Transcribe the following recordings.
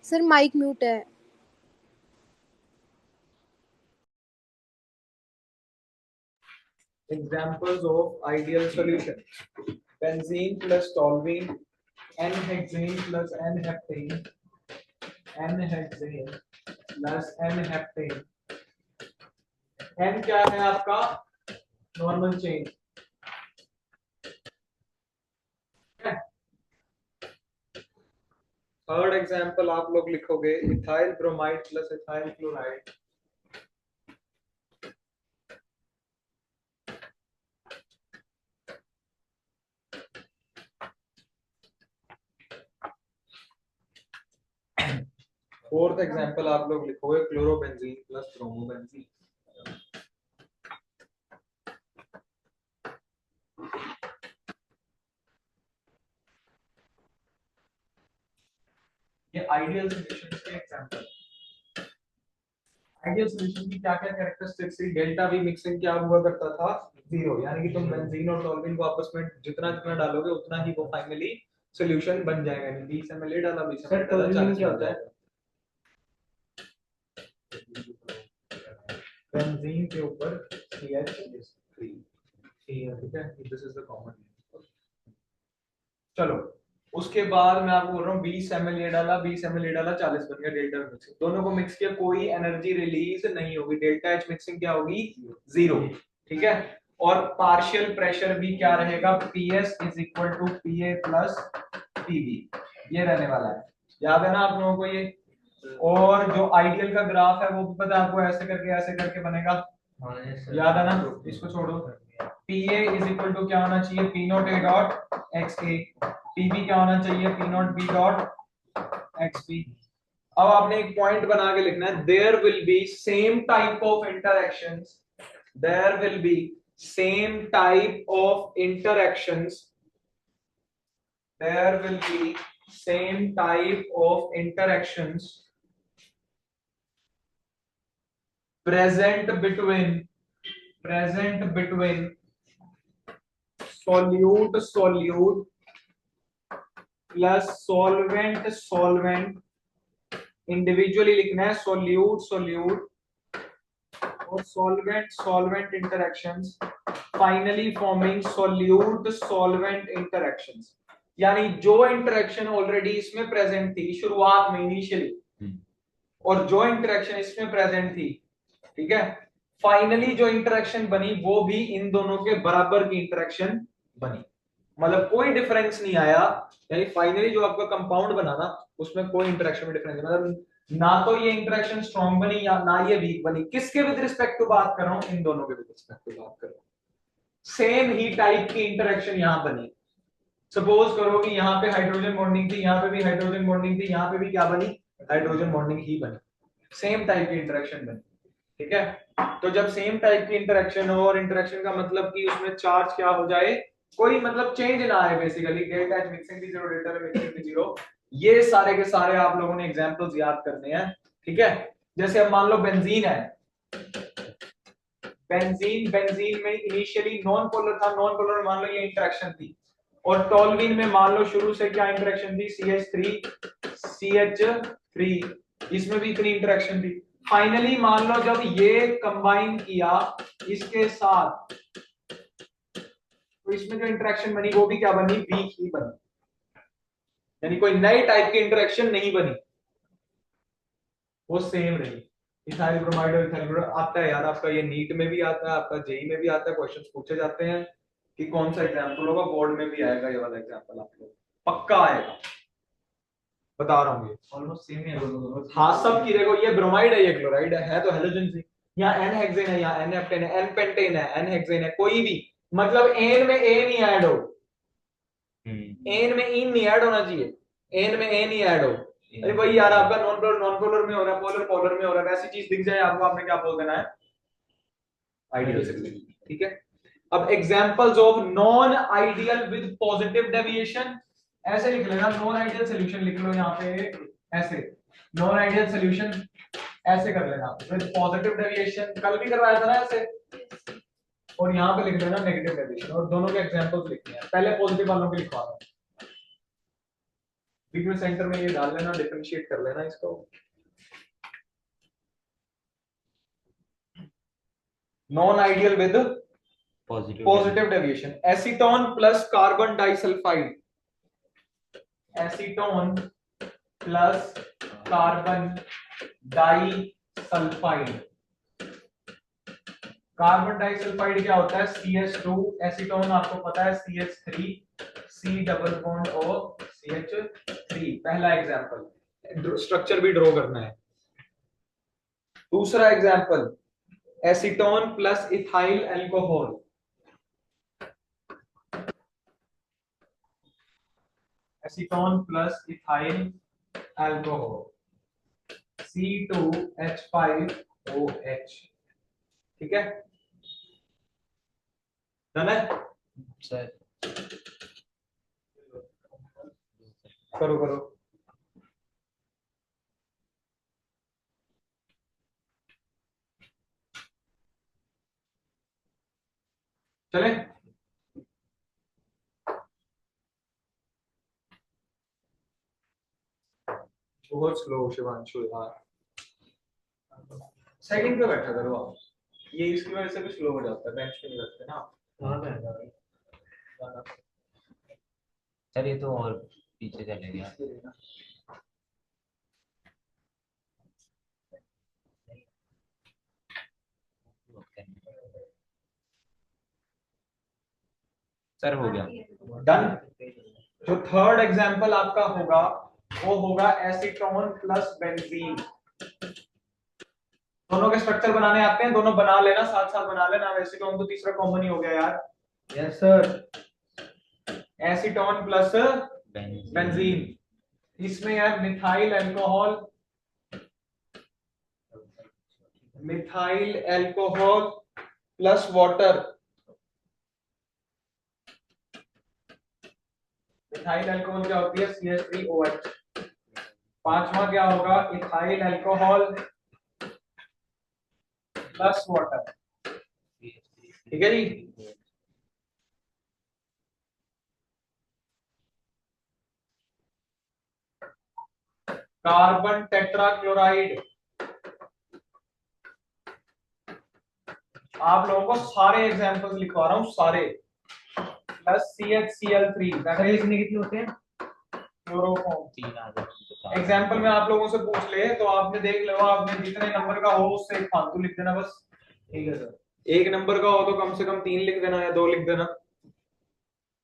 Sir mic mute है। Examples of ideal solution: benzene plus toluene, N-hexane plus N-heptane, N-hexane plus N-heptane. N क्या है आपका? Normal chain. Third example आप लोग लिखोगे ethyl bromide plus ethyl chloride. Fourth example आप लोग लिखोगे क्लोरोबेंजीन प्लस ब्रोमोबेंजीन। ये आइडियल सॉल्यूशंस के एग्जांपल। आइडियल सॉल्यूशन की क्या-क्या कैरेक्टरिस्टिक्स थी? डेल्टा वी मिक्सिंग क्या हुआ करता था? जीरो, यानी कि तुम बेंजीन और टॉल्यूइन को आपस में जितना जितना डालोगे उतना ही वो फाइनली सॉल्यूशन बन जाएगा। यानी 20 ml डाला 20 ml डाला 40 क्या होता है? बेंजीन के ऊपर CH3, ठीक है, दिस इज द कॉमन। चलो उसके बाद मैं आपको बोल रहा हूँ 20 ml ये डाला 20 ml ये डाला 40 बन गया डेल्टा मिक्सिंग। दोनों को मिक्स किया, कोई एनर्जी रिलीज नहीं होगी, डेल्टा एच मिक्सिंग क्या होगी? जीरो, ठीक है। और पार्शियल प्रेशर भी क्या रहेगा? PS is equal to PA plus PB, ये रहने वाला है। याद है ना आप लोगों को ये? और जो आइडियल का ग्राफ है वो भी पता है आपको, ऐसे करके बनेगा, याद है ना? इसको छोड़ो, PA इज इक्वल टू क्या होना चाहिए? P not A dot XA, PB क्या होना चाहिए? P not B dot XB। अब आपने एक पॉइंट बना के लिखना है, there will be same type of interactions, there will be same type of interactions, there will be same type of interactions present between solute plus solvent, individually लिखना है, solute और solvent interactions, finally forming solute interactions. यानी जो interaction already इसमें present थी शुरुआत में initially, और जो इंटरैक्शन इसमें प्रेजेंट थी, ठीक है, फाइनली जो इंटरैक्शन बनी वो भी इन दोनों के बराबर की इंटरैक्शन बनी, मतलब कोई डिफरेंस नहीं आया। यानी फाइनली जो आपका कंपाउंड बना ना उसमें कोई इंटरैक्शन में डिफरेंस, मतलब ना तो ये इंटरैक्शन स्ट्रॉन्ग बनी या ना ये वीक बनी। किसके विद रिस्पेक्ट टू बात कर रहा हूं? इन दोनों के विद रिस्पेक्ट टू बात कर रहा हूं। सेम ही टाइप की इंटरैक्शन यहां बनी। सपोज करो कि यहाँ पे हाइड्रोजन बॉन्डिंग थी, यहाँ पे भी हाइड्रोजन बॉन्डिंग थी, यहाँ पे भी क्या बनी? हाइड्रोजन बॉन्डिंग ही बनी, सेम टाइप की इंटरैक्शन बनी, ठीक है। तो जब सेम टाइप की इंटरैक्शन हो, और इंटरैक्शन का मतलब कि उसमें चार्ज क्या हो जाए, कोई मतलब चेंज ना आए, बेसिकली डेल्टा एच मिक्सिंग भी जीरो, डेल्टा मिक्सिंग भी जीरो। ये सारे के सारे आप लोगों ने एग्जांपल्स याद करने हैं, ठीक है। जैसे अब मान लो बेंजीन है, बेंजीन में इनिशियली नॉन पोलर था, नॉन पोलर में मान लो ये इंटरैक्शन थी। और टॉल्यूइन में मान लो शुरू से क्या इंटरैक्शन थी? CH3, इसमें भी इतनी इंटरैक्शन थी। फाइनली मान लो जब ये कंबाइन किया इसके साथ, तो इसमें जो इंटरैक्शन बनी वो भी क्या बनी? वीक ही बनी, यानी कोई नई टाइप की इंटरैक्शन नहीं बनी, वो सेम रही। इथाइल ब्रोमाइड और इथाइल ब्रोमाइड आता है यार, आपका ये नीट में भी आता है, आपका जेई में भी आता है, क्वेश्चंस पूछे जाते हैं कि कौन सा एग्जांपल होगा, बोर्ड में भी आएगा ये वाला एग्जांपल, आप लोग पक्का आएगा, बता रहा हूँ। ये ऑलमोस्ट सेम ही है दोनों। हाँ सब की, देखो ये ब्रोमाइड है, ये क्लोराइड है तो हेलोजन सी, या एन हेक्सेन है, या एन हेप्टेन है, एन पेंटेन है, एन हेक्सेन है, कोई भी, मतलब एन में ए नहीं ऐड हो, एन में इन नहीं ऐड होना चाहिए, एन में ए नहीं ऐड हो। अरे भाई यार आपका नॉन पोलर में हो रहा है, पोलर पोलर में हो रहा है, ऐसी चीज दिख जाए आपको, आपने क्या बोल देना है? आइडियल सॉल्यूशन, ठीक है। अब examples of non ideal with positive deviation, ऐसे लिख लेना, नॉन आइडियल सॉल्यूशन लिख लो यहाँ पे ऐसे, नॉन आइडियल सॉल्यूशन ऐसे कर लेना विद पॉजिटिव डेविएशन, कल भी करवाया था ना ऐसे, और यहाँ पे लिख लेना नेगेटिव डेविएशन, और दोनों के एग्जांपल्स लिखने हैं, पहले पॉजिटिव वालों के लिखवा दो। बीच में सेंटर में ये डाल लेना, डिफरेंशिएट कर लेना इसको। Non ideal with positive deviation, acetone plus carbon disulphide, acetone plus carbon disulphide. Carbon disulphide क्या होता है? CH2, एसीटोन आपको पता है CH3, C double bond O CH3। पहला एग्जांपल, स्ट्रक्चर भी ड्रॉ करना है। दूसरा example, acetone plus ethyl alcohol, acetone plus ethyl alcohol, C2H5OH। ठीक है, डन है सर। करो करो। चले, बहुत स्लो शिवांशु यार, सेकंड पे बैठा करो आप, ये इसकी वजह से भी स्लो हो जाता है, बेंच पे नहीं रखते ना आप। सर ये तो और पीछे चले गया। सर हो गया, डन। जो थर्ड एग्जांपल आपका होगा वो होगा एसीटोन प्लस बेंजीन। दोनों के स्ट्रक्चर बनाने आते हैं, दोनों बना लेना, साथ साथ बना लेना। एसीटोन तो तीसरा कॉमन ही हो गया यार। Yes sir, acetone plus benzene, इसमें है methyl alcohol, methyl alcohol plus water, methyl alcohol क्या होती है? CH3OH। पांचवा क्या होगा? Ethyl alcohol plus water. ठीक है जी। कार्बन टेट्राक्लोराइड, आप लोगों को सारे एग्जांपल्स लिखवा रहा हूं सारे, प्लस CHCl3। लिखने कितने होते हैं? क्लोरोफॉर्म 3 एग्जाम्पल में आप लोगों से पूछ ले तो आपने देख लो, आपने जितने नंबर का हो उससे एक फालतू लिख देना बस। ठीक है सर, एक नंबर का हो तो कम से कम 3 लिख देना या 2 लिख देना,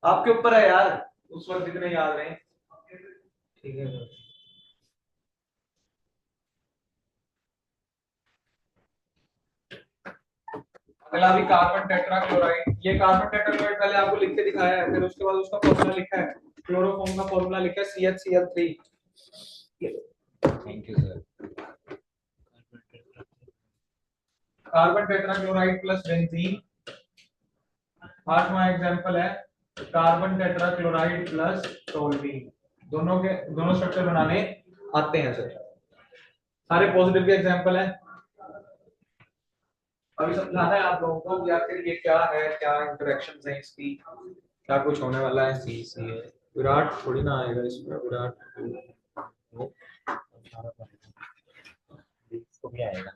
आपके ऊपर है यार, उस वक्त जितने याद रहे। ठीक है सर। अगला भी कार्बन टेट्राक्लोराइड, ये कार्बन टेट्राक्लोराइड पहले आपको लिख के दिखाया है, फिर उसके बाद उसका फॉर्मूला लिखा है, क्लोरोफॉर्म का फॉर्मूला लिखा है CHCl3। Thank you sir. Carbon tetrachloride plus benzene. आठवां एग्जांपल है कार्बन टेट्राक्लोराइड प्लस टोल्यूइन। दोनों स्ट्रक्चर बनाने आते हैं सर, सारे पॉजिटिव के एग्जांपल है। अभी समझाना है आप लोगों को कि आखिर ये क्या है, क्या इंटरेक्शंस हैं इसकी, क्या कुछ होने वाला है। सी है, विराट थोड़ी ना आएगा इसमें, विराट इसको भी आएगा।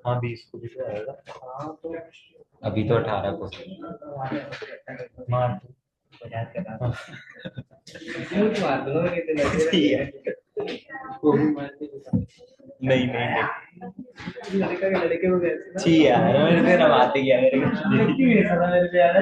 हाँ 20 को भी तो आएगा। अभी तो 18 को मार दो, याद करना। मार दो, नहीं नहीं नहीं, लड़के हो गए छी यार, मेरे पे नवाते गया मेरे को यार।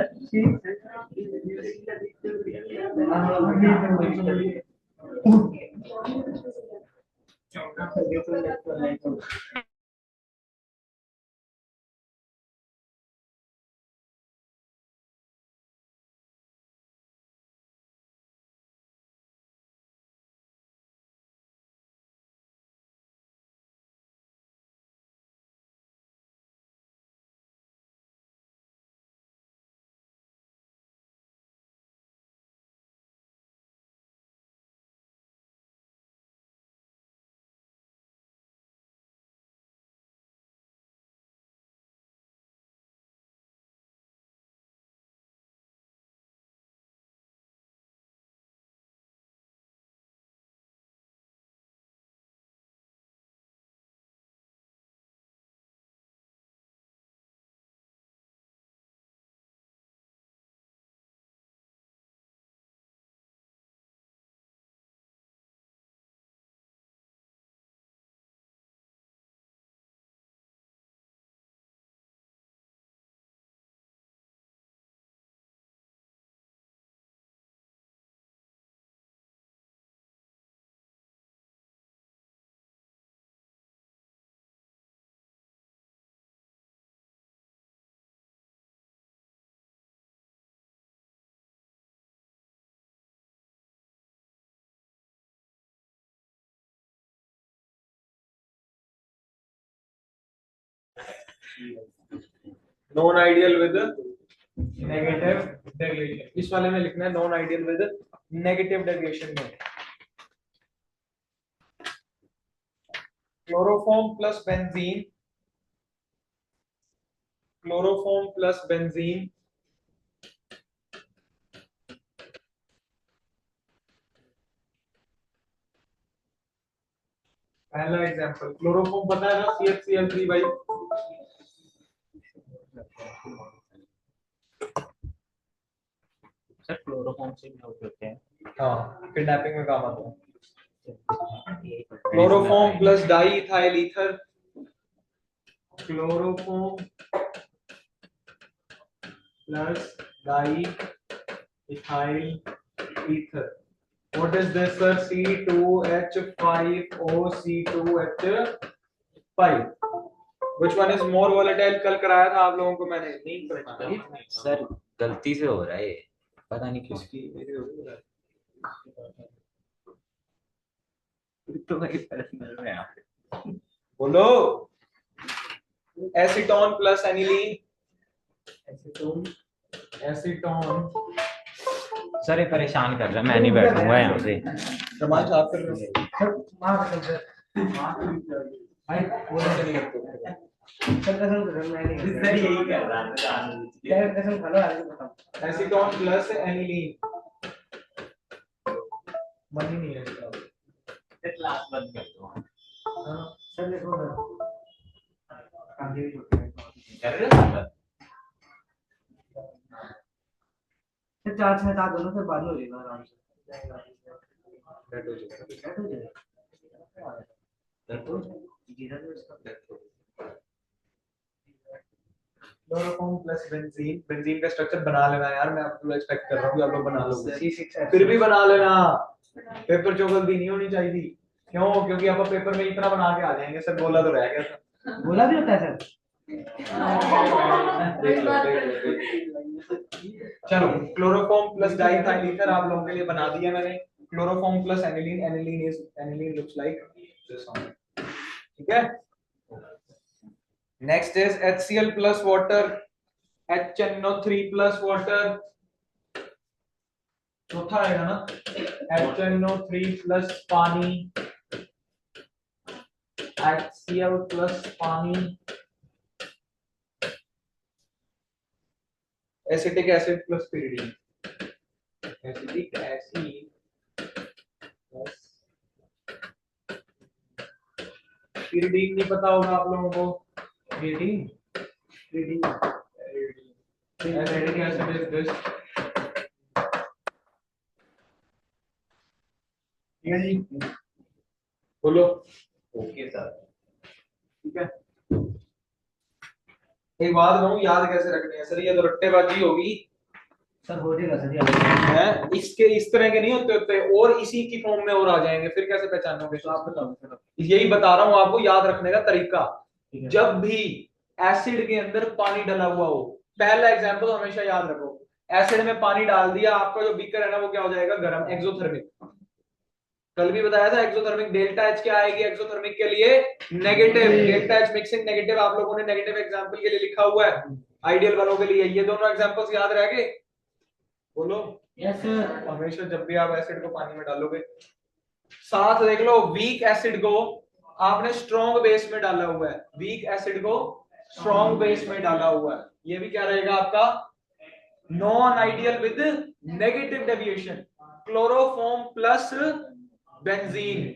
Non ideal with negative deviation, इस वाले में लिखना है non ideal with negative deviation में। Chloroform plus benzene, chloroform plus benzene पहला एग्जांपल, क्लोरोफॉर्म पता है ना, CH3 भाई, सर क्लोरोफॉर्म से भी होते हैं। हाँ किडनैपिंग में काम आता है। Chloroform plus di ethyl ether, chloroform plus di ethyl ether, what is this sir? C2H5O, C2H5, which one is more volatile? कल कराया था आप लोगों को मैंने, नहीं कराया सर गलती से हो रहा है ये, पता नहीं क्यों। तो भाई पर्सनल में आप बोलो। Acetone plus aniline, acetone sir ये परेशान कर रहा है, मैं नहीं बैठूंगा यहाँ पे। सामान साफ कर रहे हो सर यही कर रहा है। एसीटोन प्लस एनिलीन, मन ही नहीं है इसका। क्लास बंद कर दो। सर देखो कर रहे हो? फिर 4-6 दोनों से बाद में हो जाएगा आराम से। क्लोरोफॉर्म प्लस बेंजीन, बेंजीन का स्ट्रक्चर बना लेना यार, मैं आपको एक्सपेक्ट कर रहा हूँ कि आप लोग बना लोगे, C6H6 फिर भी बना लेना, पेपर जो गलती नहीं होनी चाहिए। क्यों? क्योंकि आप पेपर में इतना बना के आ जाएंगे, सर बोला तो रह गया था। बोला भी होता है सर। चलो क्लोरोफॉर्म प्लस डाइथाइल ईथर आप लोगों के लिए बना दिया मैंने, chloroform plus aniline, aniline looks like this one, ठीक है। Next is HCl plus water, HNO3 plus water, चौथा आएगा ना, HNO3 प्लस पानी, HCl प्लस पानी, acetic acid plus pyridine, acetic acid plus pyridine, नहीं पता होगा आप लोगों को, pyridine acetic acid is this, ठीक है जी, बोलो। Okay sir. ठीक है, एक बात कहूँ, याद कैसे रखनी है सर, ये तो रट्टेबाजी होगी सर, हो जाएगा सर है, इसके इस तरह के नहीं होते और इसी की फॉर्म में और आ जाएंगे, फिर कैसे पहचानोगे? तो आप बताओ सर। यही बता रहा हूँ आपको, याद रखने का तरीका। ठीक है। जब भी एसिड के अंदर पानी डाला हुआ हो, पहला एग्जांपल हमेशा याद रखो, एसिड में पानी डाल दिया, आपका जो बीकर है ना वो क्या हो जाएगा? गर्म, एक्सोथर्मिक। कल भी बताया था एक्सोथर्मिक, डेल्टा एच क्या आएगी एक्सोथर्मिक के लिए? Negative, delta H mixing negative, आप लोगों ने नेगेटिव एग्जांपल के लिए लिखा हुआ है, आइडियल वालों के लिए ये दोनों एग्जांपल्स याद रह गए? बोलो यस। हमेशा जब भी आप एसिड को पानी में डालोगे, साथ देख लो, वीक एसिड को आपने स्ट्रॉन्ग बेस में डाला हुआ है, वीक एसिड को स्ट्रॉन्ग बेस में डाला हुआ है, ये भी क्या रहेगा आपका? Non ideal with negative deviation. Chloroform plus benzene,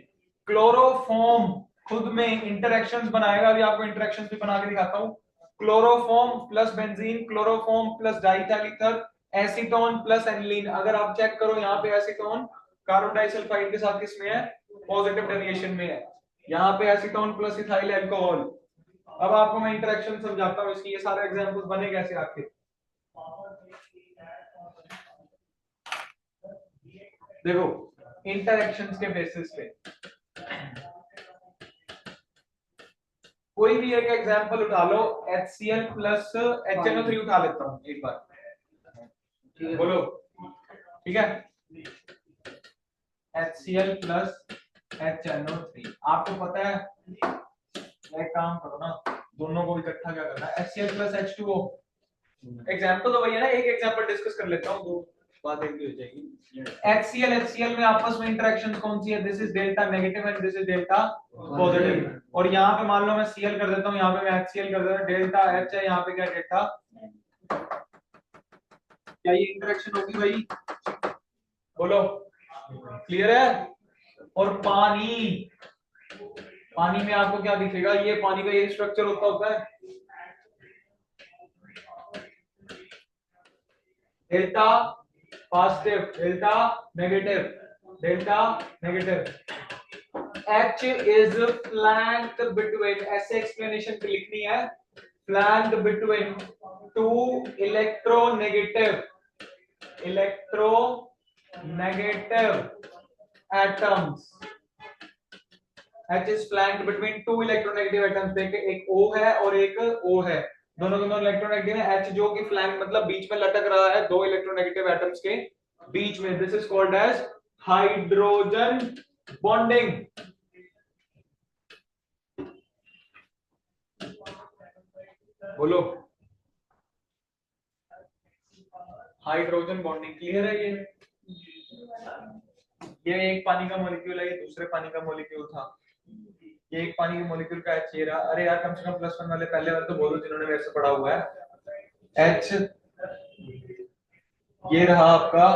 chloroform खुद में इंटरेक्शंस बनाएगा, अभी आपको इंटरेक्शंस भी बना के दिखाता हूं। Chloroform plus benzene, chloroform plus diethyl ether, acetone plus aniline. अगर आप चेक करो यहाँ पे एसीटोन कार्बन डाइसल्फाइड के साथ किसमें है? पॉजिटिव डेविएशन में है। यहाँ पे एसीटोन प्लस इथाइल अल्कोहल। अब आपको मैं इंटरेक्शन समझाता हूँ इसकी, ये सारे एग्जांपल्स बने कैसे आपके। देखो इंटरेक्शंस के बेसिस पे कोई भी एक एग्जांपल उठा लो, HCl प्लस HNO3 उठा लेता हूं एक बार, बोलो ठीक है। HCl प्लस HNO3, आपको पता है, एक काम करो ना, दोनों को इकट्ठा क्या करना है, HCl प्लस H2O। एग्जाम्पल तो भैया ना, एक एग्जाम्पल डिस्कस कर लेता हूँ, दो बात एक ही हो जाएगी। HCl में आपस में इंटरेक्शन कौन सी है, this is delta negative and this is delta positive. और यहाँ पे मान लो मैं Cl कर देता हूँ, यहाँ पे मैं HCl कर देता हूँ, डेल्टा H है, यहाँ पे क्या डेल्टा, क्या ये इंटरेक्शन होगी भाई, बोलो क्लियर है। और पानी, पानी में आपको क्या दिखेगा, ये पानी का ये स्ट्रक्चर होता है, delta positive, delta negative, delta negative. H is flanked between, ऐसे एक्सप्लेनेशन पे लिखनी है, flanked between two electronegative atoms। H is flanked between two electronegative atoms। देखिए एक O है और एक O है, दोनों दोनों इलेक्ट्रोनेगेटिव है। H जो कि फ्लैंक मतलब बीच में लटक रहा है दो इलेक्ट्रोनेगेटिव एटम्स के बीच में, this is called as hydrogen bonding. बोलो हाइड्रोजन बॉन्डिंग, क्लियर है। ये एक पानी का मॉलिक्यूल है, ये दूसरे पानी का मॉलिक्यूल था, ये एक पानी के मॉलिक्यूल का H ये रहा। अरे यार कम से कम +1 वाले पहले वाले तो बोलो जिन्होंने मेरे से पढ़ा हुआ है। H ये रहा आपका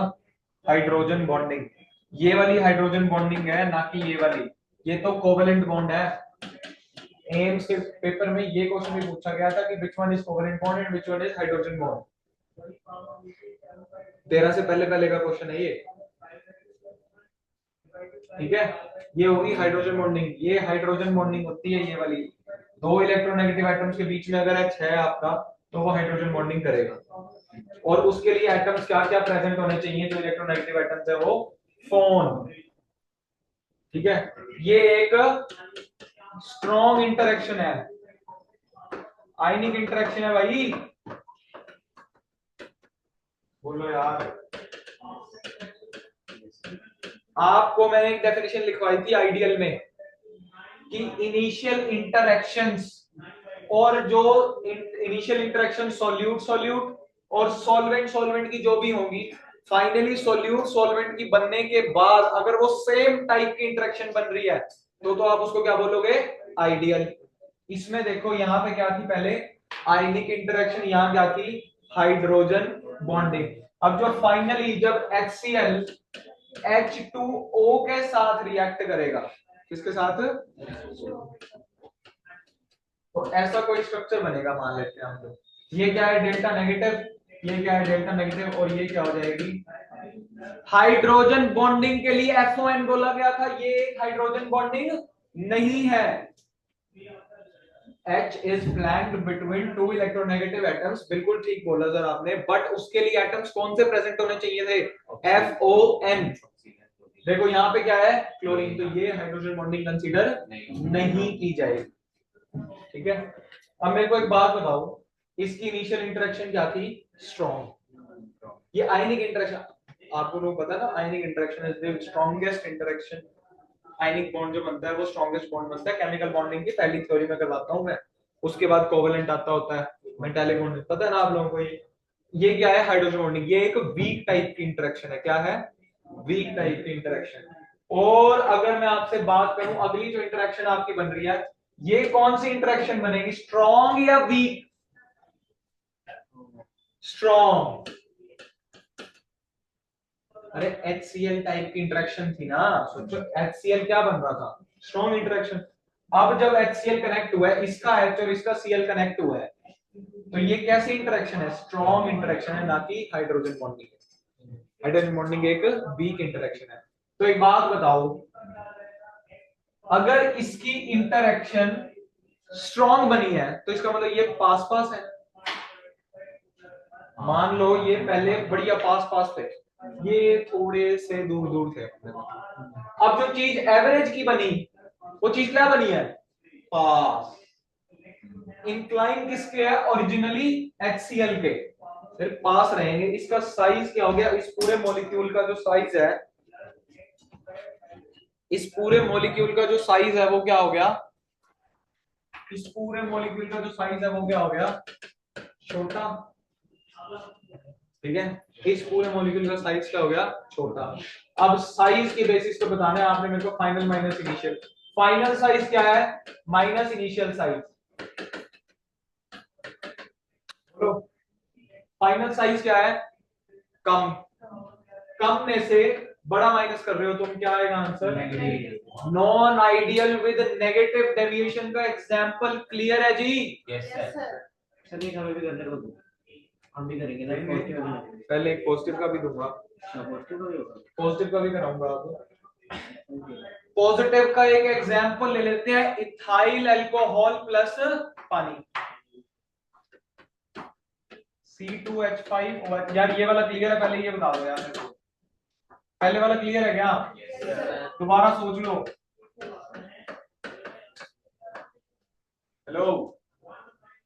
हाइड्रोजन बॉन्डिंग, ये वाली हाइड्रोजन बॉन्डिंग है ना कि ये वाली, ये तो कोवेलेंट बॉन्ड है। एम्स के पेपर में ये क्वेश्चन भी पूछा गया था कि which one is covalent bond and which one is hydrogen bond. 13 से पहले पहले का क्वेश्चन है ये, ठीक है। ये होगी हाइड्रोजन बॉन्डिंग, ये हाइड्रोजन बॉन्डिंग होती है ये वाली, दो इलेक्ट्रोनेगेटिव एटम्स के बीच में अगर H है आपका तो वो हाइड्रोजन बॉन्डिंग करेगा। और उसके लिए एटम्स क्या क्या प्रेजेंट होने चाहिए, जो इलेक्ट्रोनेगेटिव एटम्स है वो फोन, ठीक है। ये एक स्ट्रॉन्ग इंटरेक्शन है, आयनिक इंटरेक्शन है भाई, बोलो यार। आपको मैंने एक डेफिनेशन लिखवाई थी आइडियल में कि इनिशियल इंटरेक्शंस, और जो इनिशियल इंटरेक्शन सॉल्यूट सॉल्यूट और सॉल्वेंट सॉल्वेंट की जो भी होंगी, फाइनली सॉल्यूट सॉल्वेंट की बनने के बाद अगर वो सेम टाइप की इंटरेक्शन बन रही है तो आप उसको क्या बोलोगे, आइडियल। इसमें देखो यहाँ पे क्या थी पहले, आयनिक इंटरेक्शन, यहाँ क्या थी, हाइड्रोजन बॉन्डिंग। अब जो फाइनली जब HCl H2O के साथ रिएक्ट करेगा, किसके साथ, तो ऐसा कोई स्ट्रक्चर बनेगा, मान लेते हैं हम लोग, ये क्या है डेल्टा नेगेटिव, ये क्या है डेल्टा नेगेटिव, और ये क्या हो जाएगी हाइड्रोजन बॉन्डिंग के लिए FON बोला गया था, ये हाइड्रोजन बॉन्डिंग नहीं है। H is flanked between two electronegative atoms, बिल्कुल ठीक बोला सर आपने, बट उसके लिए एटम्स कौन से प्रेजेंट होने चाहिए थे, FON। देखो यहाँ पे क्या है, क्लोरीन, तो ये हाइड्रोजन बॉन्डिंग कंसीडर नहीं की जाएगी, ठीक है। अब मेरे को एक बात बताओ, इसकी इनिशियल इंटरेक्शन क्या थी, स्ट्रॉन्ग। ये आयनिक इंटरेक्शन, आपको लोग पता है ना, ionic interaction is the strongest interaction. Ionic bond जो बनता है वो स्ट्रॉन्गेस्ट बॉन्ड बनता है। केमिकल बॉन्डिंग की पहली थ्योरी में करवाता हूं मैं, उसके बाद कोवेलेंट आता होता है, मेटालिक बॉन्ड, पता है ना आप लोगों को। ये क्या है, हाइड्रोजन बॉन्डिंग, ये एक वीक टाइप की इंटरेक्शन है। क्या है, वीक टाइप की इंटरेक्शन। और अगर मैं आपसे बात करूं अगली जो इंटरेक्शन आपकी बन रही है, ये कौन सी इंटरेक्शन बनेगी, स्ट्रॉन्ग या वीक, स्ट्रॉन्ग। अरे HCl टाइप की इंटरेक्शन थी ना, सोचो HCl क्या बन रहा था, स्ट्रॉन्ग इंटरेक्शन। अब जब HCl कनेक्ट हुआ है, इसका H और इसका Cl कनेक्ट हुआ है, तो ये कैसी इंटरेक्शन है, स्ट्रॉन्ग इंटरेक्शन है, ना कि हाइड्रोजन बॉन्डिंग। हाइड्रोजन बॉन्डिंग एक वीक इंटरेक्शन है। तो एक बात बताओ, अगर इसकी इंटरेक्शन स्ट्रॉन्ग बनी है तो इसका मतलब ये पास पास है। मान लो ये पहले बढ़िया पास पास थे, ये थोड़े से दूर दूर थे। अब जो चीज एवरेज की बनी, वो चीज क्या बनी है, पास। इंक्लाइन किसके है, ओरिजिनली HCl के, फिर पास रहेंगे। इसका साइज क्या हो गया, इस पूरे मॉलिक्यूल का जो साइज है, इस पूरे मॉलिक्यूल का जो साइज है वो क्या हो गया, इस पूरे मॉलिक्यूल का जो साइज है वो क्या हो गया, छोटा। ठीक है, इस पूरे मॉलिक्यूल का साइज क्या हो गया, छोटा। अब साइज के बेसिस पे बताना है आपने मेरे को final minus initial. Final size क्या है, minus initial size. Final size क्या है, कम। कम में से बड़ा माइनस कर रहे हो तुम, क्या आएगा answer, non ideal with negative deviation का एग्जांपल क्लियर है जी। Yes sir. सर ये हमें भी करने को दो, हम भी करेंगे ना, पॉजिटिव का भी। पहले एक पॉजिटिव का भी दूंगा, पॉजिटिव का भी होगा। पॉजिटिव का भी कराऊंगा आपको। पॉजिटिव का एक एग्जांपल ले लेते हैं, इथाइल अल्कोहल प्लस पानी, C2H5OH। यार ये वाला क्लियर है, पहले ये बता दो यार मेरे को, पहले वाला क्लियर है क्या, दोबारा सोच लो। हेलो,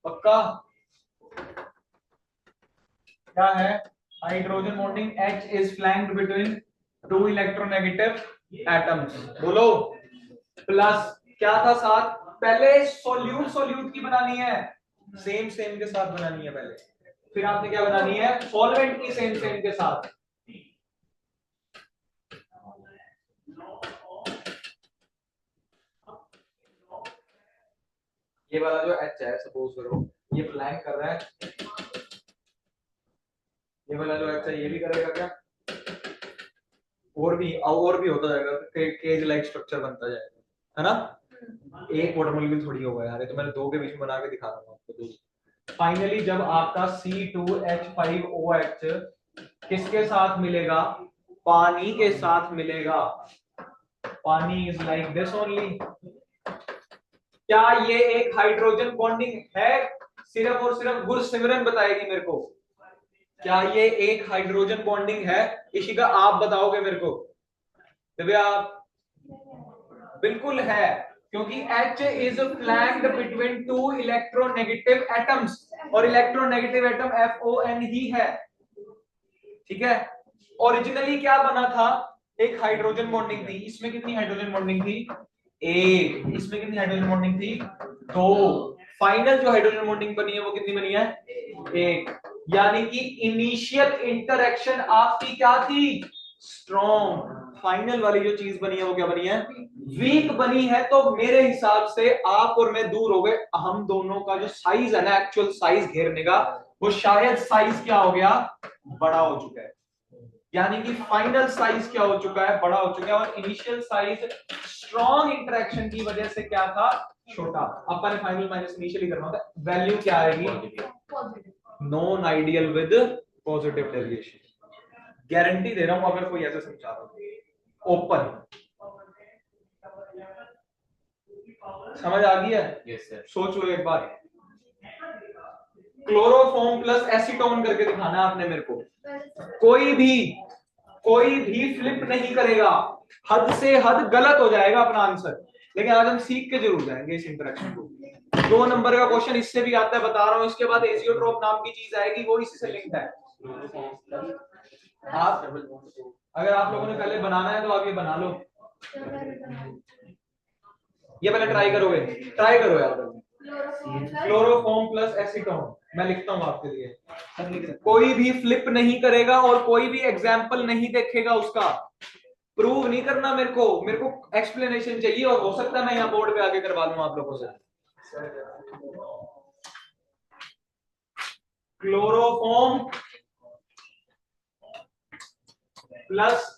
पक्का क्या है, hydrogen bonding H is flanked between two electronegative atoms, बोलो। प्लस क्या था साथ, पहले सोल्यूट सोल्यूट की बनानी है, सेम सेम के साथ बनानी है पहले, फिर आपने क्या बनानी है, सॉल्वेंट की सेम सेम के साथ। ये वाला जो H है, सपोज करो ये फ्लैंक कर रहा है, ये वाला जो H है ये भी करेगा क्या, और भी होता जाएगा, केज लाइक स्ट्रक्चर बनता जाएगा, है ना। एक वाटर मॉलिक्यूल थोड़ी होगा यार, ये तो मैंने दो के बीच में बना के दिखा रहा हूँ आपको। फाइनली जब आपका C2H5OH किसके साथ मिलेगा, पानी के साथ मिलेगा, पानी इज लाइक दिस ओनली। क्या ये एक हाइड्रोजन बॉन्डिंग है, सिर्फ और सिर्फ गुरसिमरन बताएगी मेरे को, क्या ये एक हाइड्रोजन बॉन्डिंग है, इशिका आप बताओगे मेरे को, दिव्या आप, बिल्कुल है, क्योंकि H is flanked between two electronegative atoms, और इलेक्ट्रोनेगेटिव एटम FON ही है। ठीक है, ओरिजिनली क्या बना था, एक हाइड्रोजन बॉन्डिंग थी, इसमें कितनी हाइड्रोजन बॉन्डिंग थी, एक, इसमें कितनी हाइड्रोजन बॉन्डिंग थी, दो। फाइनल जो हाइड्रोजन बॉन्डिंग बनी है वो कितनी बनी है, एक। यानी कि इनिशियल इंटरेक्शन आपकी क्या थी, स्ट्रॉन्ग, फाइनल वाली जो चीज बनी है वो क्या बनी है, वीक बनी है। तो मेरे हिसाब से आप और मैं दूर हो गए, हम दोनों का जो साइज है ना, एक्चुअल साइज घेरने का, वो शायद साइज क्या हो गया, बड़ा हो चुका है। यानी कि फाइनल साइज क्या हो चुका है, बड़ा हो चुका है, और इनिशियल साइज स्ट्रॉन्ग इंटरेक्शन की वजह से क्या था, छोटा। अपन फाइनल माइनस इनिशियली करना होता है, वैल्यू क्या आएगी, non ideal with positive deviation. Guarantee दे रहा हूं, अगर कोई ऐसे समझा रहा हो, ओपन, समझ आ गई है। Yes sir. सोच लो एक बार, क्लोरोफॉर्म प्लस एसीटोन करके दिखाना है आपने मेरे को, कोई भी फ्लिप नहीं करेगा, हद से हद गलत हो जाएगा अपना आंसर, लेकिन आज हम सीख के जरूर जाएंगे इस इंटरेक्शन को। 2 नंबर का क्वेश्चन इससे भी आता है, बता रहा हूं, इसके बाद एजियोट्रोप नाम की चीज आएगी, वो इसी से लिंक्ड है। आप अगर आप लोगों ने पहले बनाना है तो आप ये बना लो, ये पहले ट्राई करोगे, ट्राई करो यार, क्लोरोफॉर्म प्लस एसीटोन, मैं लिखता हूं आपके लिए। कोई भी फ्लिप नहीं करेगा और कोई भी एग्जाम्पल नहीं देखेगा उसका, प्रूव नहीं करना मेरे को एक्सप्लेनेशन चाहिए, और हो सकता है मैं यहाँ बोर्ड पे आके करवा लूं आप लोगों से। Chloroform plus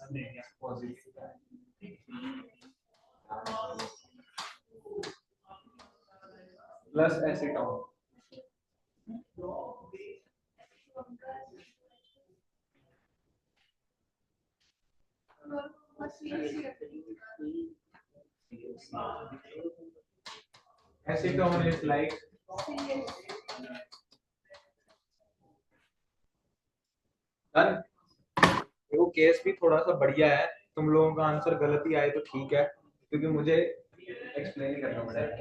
acetone, acetone is like done. वो केस भी थोड़ा सा बढ़िया है, तुम लोगों का आंसर गलत ही आए तो ठीक है, क्योंकि मुझे एक्सप्लेन करना पड़ेगा।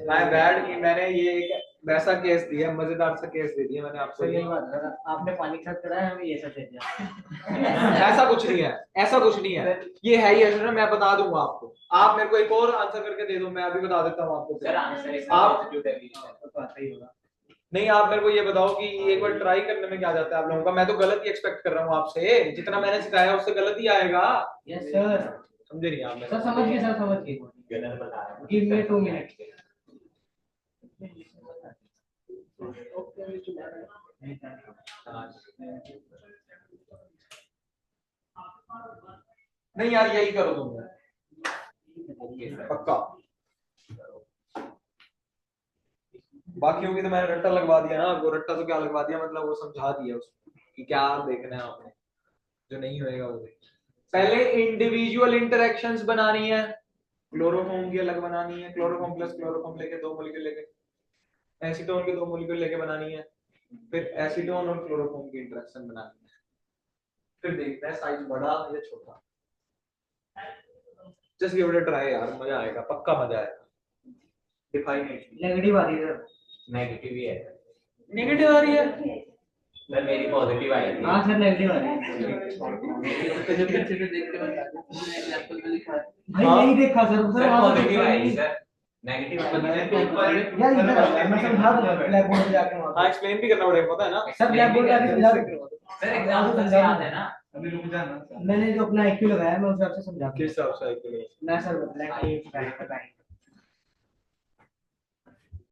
मैं बैड मैंने ये वैसा केस दिया, मजेदार सा केस दे दिया मैंने आपको। सही बात है, आपने पानी खर्च कराया, हमें ये सब दे दिया। ऐसा कुछ नहीं है, ऐसा कुछ नहीं है, ये है ही ऐसा। मैं बता दूंगा आपको, आप मेरे को एक और आंसर करके दे दो, मैं अभी बता देता हूँ आपको। सर आंसर आप तो आता ही होगा। नहीं, आप मेरे को ये बताओ कि एक बार ट्राई करने में क्या जाता है आप लोगों का। मैं तो गलत ही एक्सपेक्ट कर रहा हूँ आपसे, जितना मैंने सिखाया उससे गलत ही आएगा। Yes sir. समझे नहीं आप? सर समझ गए, सर समझ गए। गलत बता रहा हूँ। Give me 2 minute. नहीं यार, यही करो तुम, पक्का। बाकियों की तो मैंने रट्टा लगवा दिया ना, वो रट्टा तो क्या लगवा दिया, मतलब वो समझा दिया उसको कि क्या देखना है आपने, जो नहीं होएगा वो देख। पहले इंडिविजुअल इंटरेक्शंस बनानी है, क्लोरोफॉर्म की अलग बनानी है, क्लोरोफॉर्म प्लस क्लोरोफॉर्म लेके 2 मॉलिक्यूल लेके, एसीटोन के 2 मॉलिक्यूल लेके बनानी है, फिर एसीटोन और क्लोरोफॉर्म की इंटरेक्शन बनानी है, फिर देखते हैं साइज बड़ा या छोटा। Just give it a try यार, मजा आएगा, पक्का मजा आएगा। डिफाइनेट नेगेटिव आ रही है सर। नेगेटिव ही है नेगेटिव आ रही है। सर, मेरी पॉजिटिव आई थी। हाँ सर नेगेटिव आ रही है। भाई हाँ। नहीं देखा सर, सर वहाँ पे पॉजिटिव आई नहीं। सर, नेगेटिव यार इधर मैं समझा दूंगा ब्लैक बोर्ड पे जाके वहाँ हाँ, पे। एक्सप्लेन भी करना पड़ेगा, पता है ना। सर ब्लैक बोर्ड पे जाके समझा दूंगा। सर एग्जांपल से याद है ना। अभी रुक जाना। मैंने जो अपना IQ लगाया मैं उस हिसाब से समझा किस हिसाब से? मैं सर ब्लैक बोर्ड पे